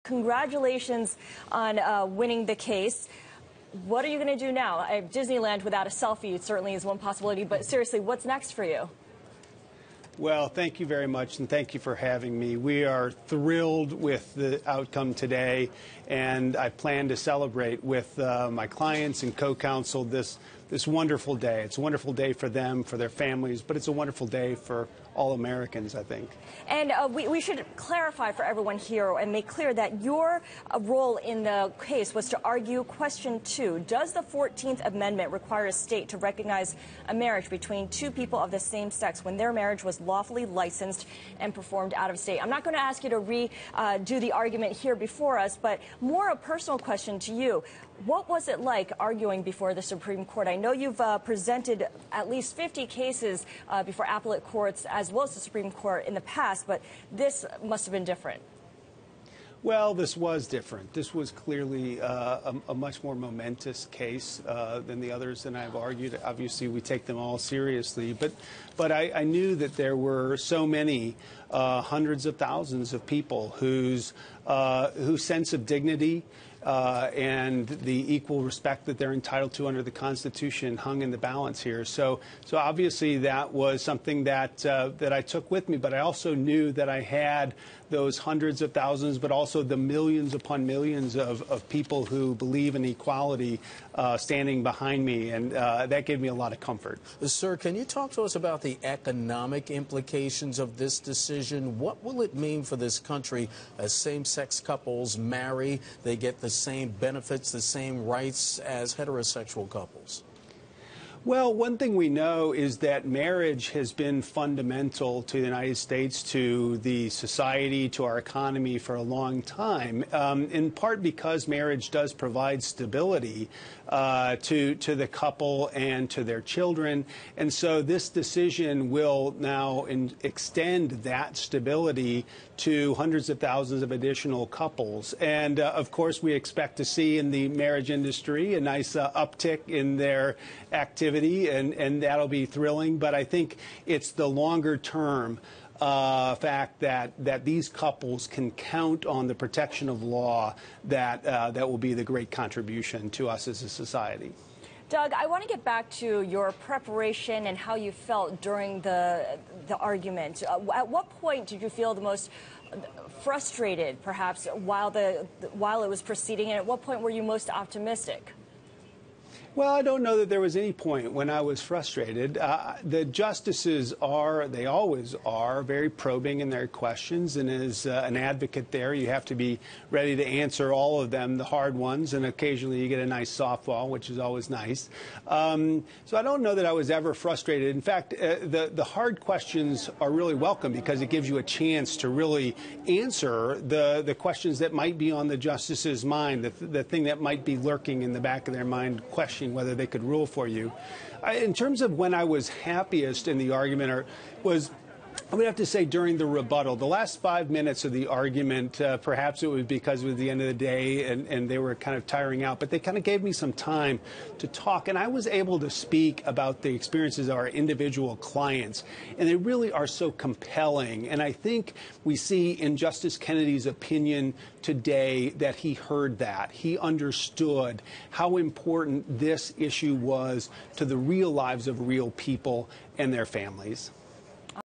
Congratulations on winning the case. What are you going to do now? Disneyland without a selfie certainly is one possibility, but seriously, what's next for you? Well, thank you very much, and thank you for having me. We are thrilled with the outcome today, and I plan to celebrate with my clients and co-counsel this wonderful day. It's a wonderful day for them, for their families, but it's a wonderful day for all Americans, I think. And we should clarify for everyone here and make clear that your role in the case was to argue question 2. Does the 14th Amendment require a state to recognize a marriage between two people of the same sex when their marriage was lawfully licensed and performed out of state? I'm not going to ask you to redo the argument here before us, but more a personal question to you. What was it like arguing before the Supreme Court? I know you've presented at least 50 cases before appellate courts as well as the Supreme Court in the past, but this must have been different. Well, this was different. This was clearly a much more momentous case than the others that I've argued. Obviously, we take them all seriously, but I knew that there were so many hundreds of thousands of people whose sense of dignity and the equal respect that they're entitled to under the Constitution hung in the balance here. So obviously that was something that I took with me, but I also knew that I had those hundreds of thousands, but also the millions upon millions of people who believe in equality standing behind me, and that gave me a lot of comfort. Sir, can you talk to us about the economic implications of this decision? What will it mean for this country as same-sex couples marry? They get the same benefits, the same rights as heterosexual couples. Well, one thing we know is that marriage has been fundamental to the United States, to the society, to our economy for a long time, in part because marriage does provide stability to the couple and to their children. And so this decision will now extend that stability to hundreds of thousands of additional couples. And, of course, we expect to see in the marriage industry a nice uptick in their activity, and that'll be thrilling. But I think it's the longer-term fact that these couples can count on the protection of law that will be the great contribution to us as a society. Doug, I want to get back to your preparation and how you felt during the argument. At what point did you feel the most frustrated, perhaps, while it was proceeding, and at what point were you most optimistic? Well, I don't know that there was any point when I was frustrated. The justices they always are, very probing in their questions. And as an advocate there, you have to be ready to answer all of them, the hard ones. And occasionally you get a nice softball, which is always nice. So I don't know that I was ever frustrated. In fact, the hard questions are really welcome because it gives you a chance to really answer the questions that might be on the justices' mind, the thing that might be lurking in the back of their mind, questioning whether they could rule for you. In terms of when I was happiest in the argument, I would have to say during the rebuttal. The last 5 minutes of the argument, perhaps it was because it was the end of the day and they were kind of tiring out, but they kind of gave me some time to talk, and I was able to speak about the experiences of our individual clients, and they really are so compelling. And I think we see in Justice Kennedy's opinion today that he heard that. He understood how important this issue was to the real lives of real people and their families.